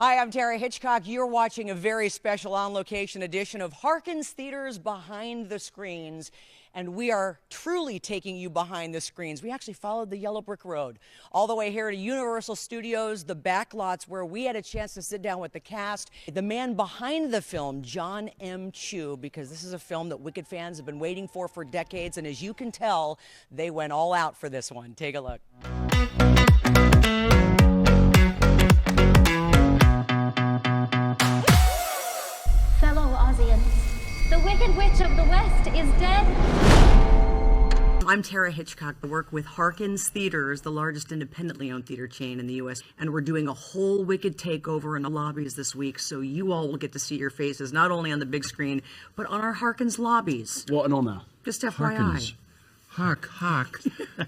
Hi, I'm Tara Hitchcock. You're watching a very special on-location edition of Harkins Theater's Behind the Screens. And we are truly taking you behind the screens. We actually followed the Yellow Brick Road all the way here to Universal Studios, the back lots where we had a chance to sit down with the cast. The man behind the film, Jon M. Chu, because this is a film that Wicked fans have been waiting for decades. And as you can tell, they went all out for this one. Take a look. Fellow Ozians, the Wicked Witch of the West is dead. I'm Tara Hitchcock. I work with Harkins Theaters, the largest independently owned theater chain in the U.S., and we're doing a whole Wicked takeover in the lobbies this week, so you all will get to see your faces, not only on the big screen, but on our Harkins lobbies. What an honor. Just FYI. Harkins. Hark, hark.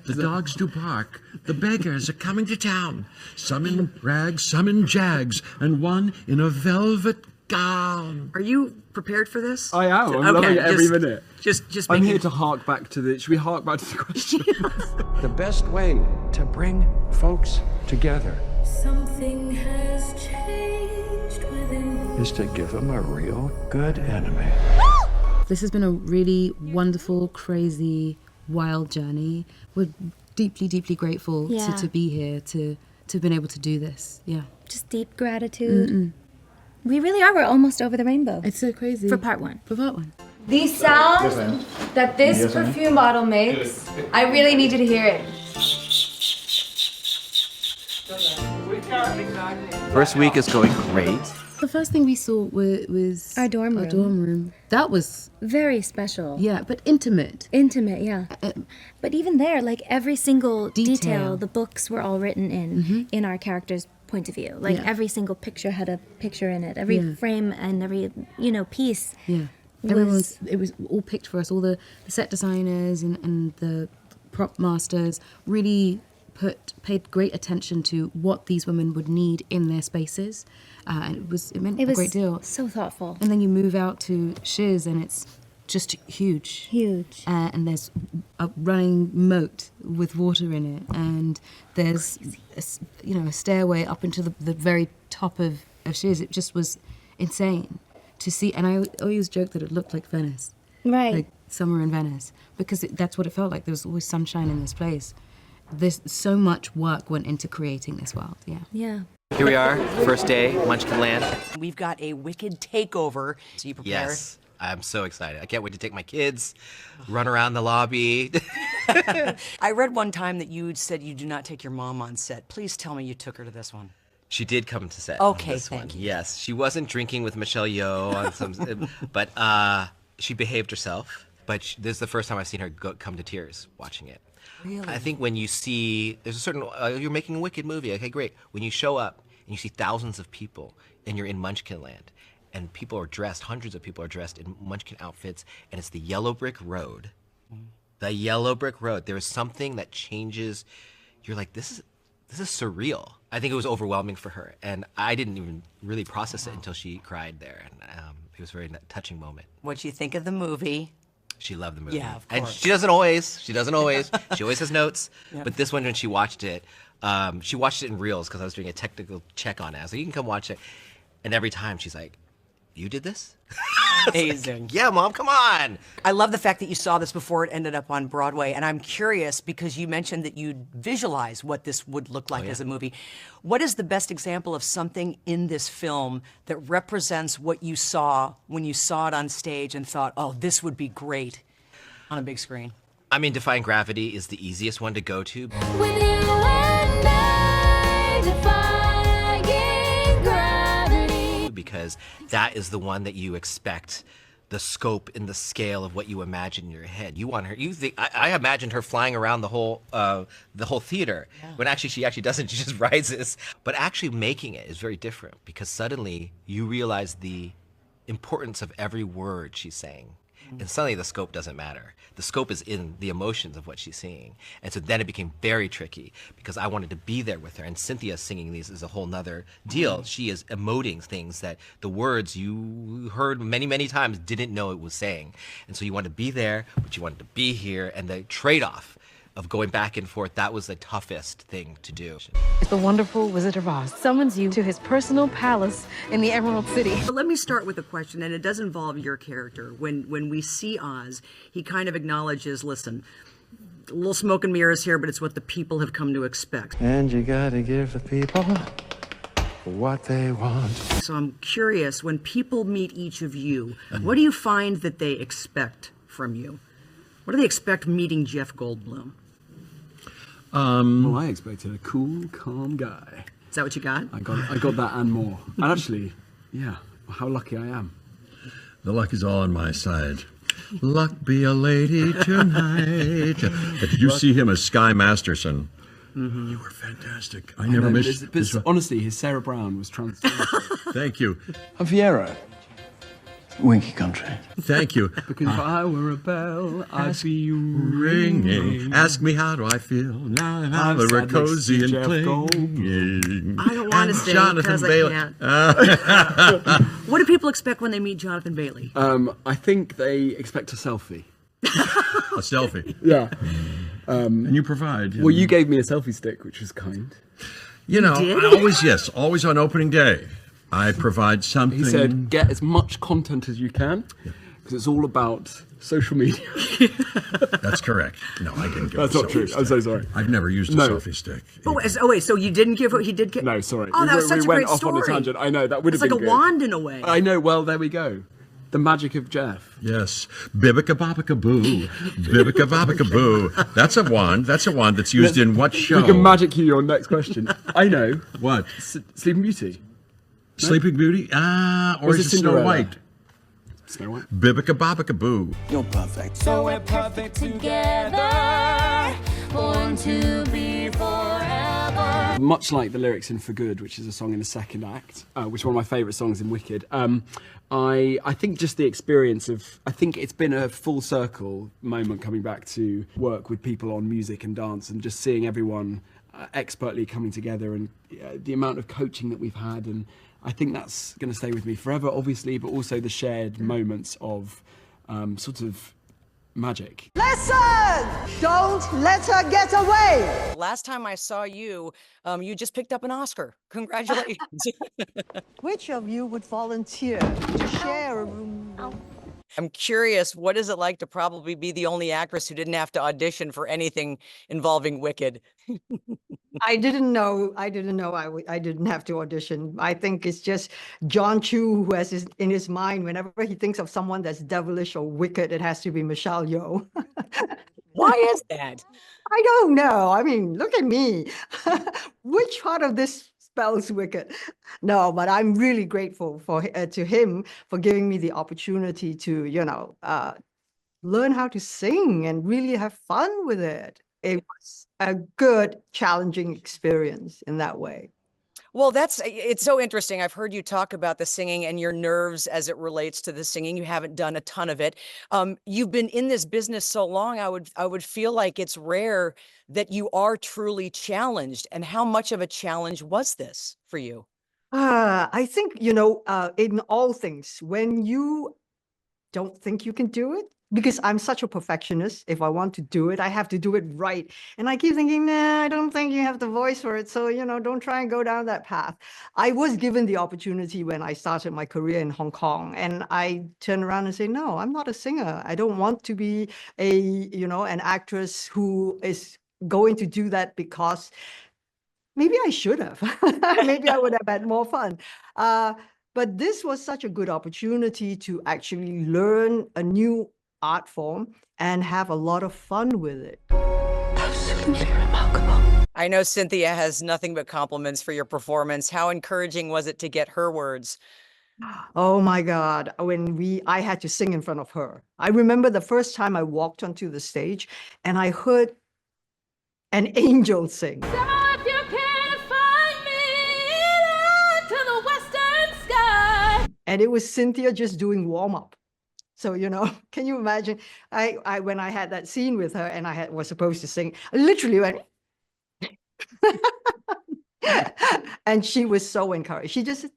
The dogs do bark. The beggars are coming to town. Some in rags, some in jags, and one in a velvet gown. Are you prepared for this? I am. I'm loving it every minute. Just I'm making... here to hark back to the... Should we hark back to the question? The best way to bring folks together Something has changed within me. is to give them a real good enemy. This has been a really wonderful, crazy, wild journey. We're deeply, deeply grateful to be here, to have been able to do this. Yeah. Just deep gratitude. We really are. We're almost over the rainbow. It's so crazy. For part one. For part one. These sounds that this perfume bottle makes, I really need you to hear it. First week is going great. The first thing we saw was Our dorm room. That was, Very special. yeah, but intimate. Intimate, yeah. But even there, like every single Detail. detail, the books were all written in our character's point of view. Like Yeah. every single picture had a picture in it. Every Yeah. frame and every, piece. Yeah. It was all picked for us. All the set designers and the prop masters really paid great attention to what these women would need in their spaces. And it meant It a was great deal. so thoughtful. And then you move out to Shiz and it's just huge. Huge. And there's a running moat with water in it, and there's a stairway up into the very top of Shiz. It just was insane to see, and I always joke that it looked like Venice, Right. like summer in Venice, because that's what it felt like. There was always sunshine in this place. There's so much work went into creating this world. Yeah. Yeah. Here we are, first day, Munchkin Land. We've got a Wicked takeover. So you prepared? Yes, I'm so excited. I can't wait to take my kids, run around the lobby. I read one time that you said you do not take your mom on set. Please tell me you took her to this one. She did come to set. Okay, on this thank one. you. Yes, she wasn't drinking with Michelle Yeoh on some, but she behaved herself. But this is the first time I've seen her come to tears watching it. Really? I think when you see, there's a certain, you're making a Wicked movie, okay, great. When you show up and you see thousands of people and you're in Munchkin Land and people are dressed, hundreds of people are dressed in Munchkin outfits, and it's the Yellow Brick Road. The Yellow Brick Road. There is something that changes. You're like, this is surreal. I think it was overwhelming for her, and I didn't even really process it until she cried there, and it was a very touching moment. What'd you think of the movie? She loved the movie. Yeah, of And course. she doesn't always. She always has notes. Yep. But this one, when she watched it in reels because I was doing a technical check on it. I was like, you can come watch it. And every time she's like, you did this? Amazing. Yeah, Mom, come on. I love the fact that you saw this before it ended up on Broadway, and I'm curious because you mentioned that you'd visualize what this would look like as a movie. What is the best example of something in this film that represents what you saw when you saw it on stage and thought, oh, this would be great on a big screen? I mean, Defying Gravity is the easiest one to go to. With you and I defying gravity. Because that is the one that you expect the scope and the scale of what you imagine in your head. You want her. You think I imagined her flying around the whole theater. When actually she actually doesn't. She just rises. But actually making it is very different because suddenly you realize the importance of every word she's saying. And suddenly the scope doesn't matter. The scope is in the emotions of what she's seeing. And so then it became very tricky because I wanted to be there with her. And Cynthia singing these is a whole nother deal. She is emoting things that the words you heard many, many times didn't know it was saying. And so you wanted to be there, but you wanted to be here. And the trade-off of going back and forth, that was the toughest thing to do. The wonderful Wizard of Oz summons you to his personal palace in the Emerald City. But let me start with a question, and it does involve your character. When we see Oz, he kind of acknowledges, listen, a little smoke and mirrors here, but it's what the people have come to expect. And you gotta give the people what they want. So I'm curious, when people meet each of you, what do you find that they expect from you? What do they expect meeting Jeff Goldblum? Well, I expected a cool, calm guy. Is that what you got? I got that and more. And actually, yeah, how lucky I am. The luck is all on my side. Luck be a lady tonight. Did you see him as Sky Masterson? Mm-hmm. You were fantastic. I never missed. But honestly, his Sarah Brown was transformative. Thank you. Javiera. Winky country. Thank you. Because if I were a bell, I'd be ringing. Ask me how do I feel now I'm that we're sat next to cozy and Jeff clinging. I don't want to stay because I can't. What do people expect when they meet Jonathan Bailey? I think they expect a selfie. A selfie. Yeah. And you provide. Well, you gave me a selfie stick, which was kind. You know, did? always on opening day. I provide something. He said, get as much content as you can, because it's all about social media. That's correct. No, I didn't give That's a not selfie true. stick. I'm so sorry. I've never used a selfie stick. Oh, wait, so you didn't give he did get... No, sorry. Oh, that was such we a went great off story. on a tangent. I know, that would have It's been like a good. wand in a way. I know, well, there we go. The magic of Jeff. Yes. Bibica Bobica Boo. Bibica Bobica Boo. That's a wand. That's a wand that's used in what show? We can magic you your next question. I know. What? Sleeping Beauty. Sleeping Beauty? Or is it Snow Cinderella? White? Snow White. Bibica Bobica Boo. You're perfect. So we're perfect together, born to be forever. Much like the lyrics in For Good, which is a song in the second act, which is one of my favourite songs in Wicked. I think just the experience of, I think it's been a full circle moment coming back to work with people on music and dance and just seeing everyone expertly coming together and the amount of coaching that we've had, and I think that's going to stay with me forever, obviously, but also the shared moments of sort of magic. Listen! Don't let her get away! Last time I saw you, you just picked up an Oscar. Congratulations. Which of you would volunteer to share a room? I'm curious, what is it like to probably be the only actress who didn't have to audition for anything involving Wicked? I didn't know I didn't have to audition. I think it's just John Chu who has in his mind, whenever he thinks of someone that's devilish or wicked, it has to be Michelle Yeoh. Why is that? I don't know. I mean, look at me. Which part of this spells wicked? No, but I'm really grateful to him for giving me the opportunity to, learn how to sing and really have fun with it. It was a good, challenging experience in that way. Well, it's so interesting. I've heard you talk about the singing and your nerves as it relates to the singing. You haven't done a ton of it. You've been in this business so long, I would feel like it's rare that you are truly challenged. And how much of a challenge was this for you? I think, in all things, when you don't think you can do it, because I'm such a perfectionist, if I want to do it, I have to do it right. And I keep thinking, nah, I don't think you have the voice for it. So, don't try and go down that path. I was given the opportunity when I started my career in Hong Kong, and I turn around and say, no, I'm not a singer. I don't want to be an actress who is going to do that because maybe I should have. Maybe I would have had more fun. But this was such a good opportunity to actually learn a new art form and have a lot of fun with it. Absolutely remarkable. I know Cynthia has nothing but compliments for your performance. How encouraging was it to get her words? Oh my God, when I had to sing in front of her. I remember the first time I walked onto the stage and I heard an angel sing. So if you can't find me out to the western sky. And it was Cynthia just doing warm-up. So, can you imagine? I when I had that scene with her and I was supposed to sing, I literally went, and she was so encouraged. She just said,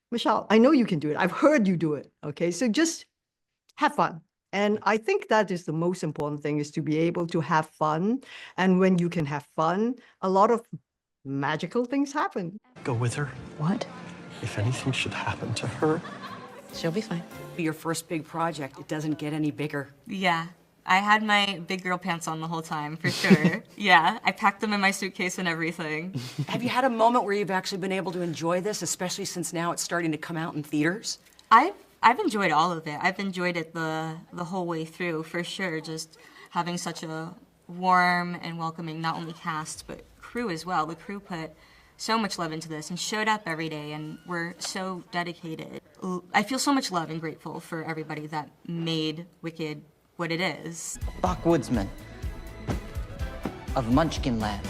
Michelle, I know you can do it. I've heard you do it. Okay, so just have fun And I think that is the most important thing, is to be able to have fun. And when you can have fun, a lot of magical things happen. Go with her. What? If anything should happen to her. She'll be fine. Your first big project, it doesn't get any bigger. Yeah. I had my big girl pants on the whole time, for sure. Yeah, I packed them in my suitcase and everything. Have you had a moment where you've actually been able to enjoy this, especially since now it's starting to come out in theaters? I've enjoyed all of it. I've enjoyed it the whole way through, for sure. Just having such a warm and welcoming, not only cast, but crew as well. The crew put so much love into this and showed up every day and were so dedicated. I feel so much love and grateful for everybody that made Wicked what it is. Bach Woodsman of Munchkin Land.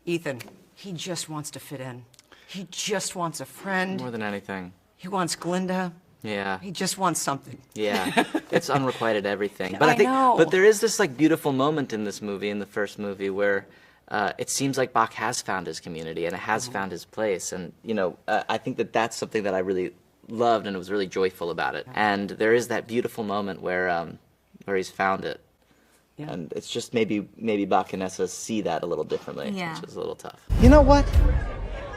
Ethan, he just wants to fit in. He just wants a friend. More than anything. He wants Glinda. Yeah. He just wants something. Yeah. It's unrequited everything. But I know. But there is this like beautiful moment in this movie, in the first movie, where it seems like Bach has found his community and has found his place. And, you know, I think that that's something that I really loved and was really joyful about it. And there is that beautiful moment where he's found it. Yeah. And it's just maybe Bach and Essa see that a little differently, Yeah. which is a little tough. You know what?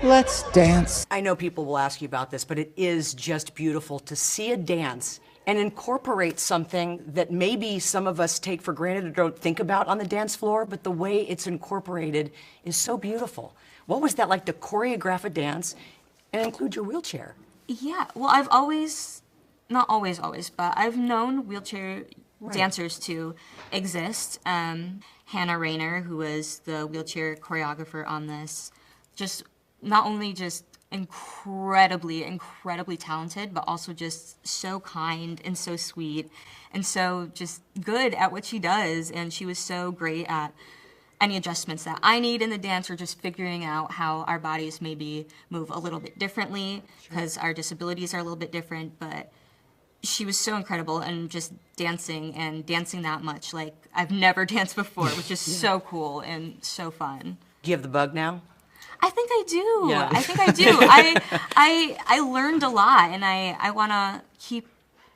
Let's dance. I know people will ask you about this, but it is just beautiful to see a dance and incorporate something that maybe some of us take for granted or don't think about on the dance floor, but the way it's incorporated is so beautiful. What was that like to choreograph a dance and include your wheelchair? Yeah, well, I've always, not always, but I've known wheelchair dancers to exist. Hannah Rayner, who was the wheelchair choreographer on this, just not only just incredibly talented, but also just so kind and so sweet and so just good at what she does. And she was so great at any adjustments that I need in the dance, or just figuring out how our bodies maybe move a little bit differently because our disabilities are a little bit different. But she was so incredible, and just dancing that much. Like, I've never danced before, which is so cool and so fun. Do you have the bug now? I think I do. Yeah. I think I do. I learned a lot, and I want to keep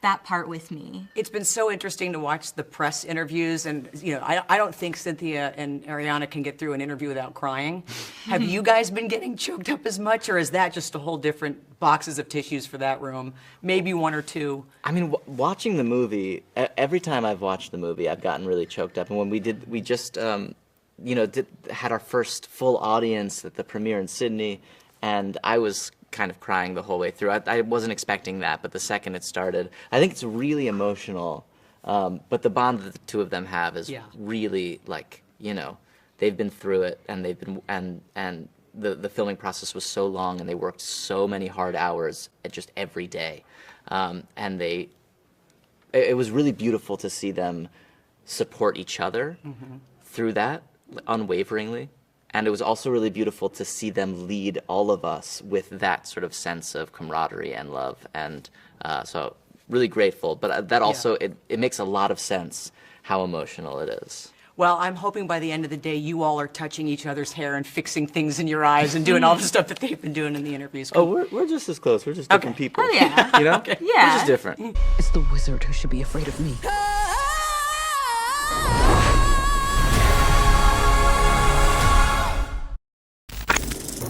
that part with me. It's been so interesting to watch the press interviews, and you know, I don't think Cynthia and Ariana can get through an interview without crying. Have you guys been getting choked up as much, or is that just a whole different boxes of tissues for that room? Maybe one or two. I mean, watching the movie, every time I've watched the movie, I've gotten really choked up. And when we just had our first full audience at the premiere in Sydney, and I was kind of crying the whole way through. I wasn't expecting that, but the second it started, I think it's really emotional. But the bond that the two of them have is really, like, you know, they've been through it, and they've been and the filming process was so long, and they worked so many hard hours just every day, and it was really beautiful to see them support each other through that unwaveringly. And it was also really beautiful to see them lead all of us with that sort of sense of camaraderie and love. And so really grateful. But that also, it makes a lot of sense how emotional it is. Well, I'm hoping by the end of the day, you all are touching each other's hair and fixing things in your eyes and doing all the stuff that they've been doing in the interviews. Oh, we're just as close. We're just different people. Oh, yeah. You know? Okay. We're just different. It's the wizard who should be afraid of me.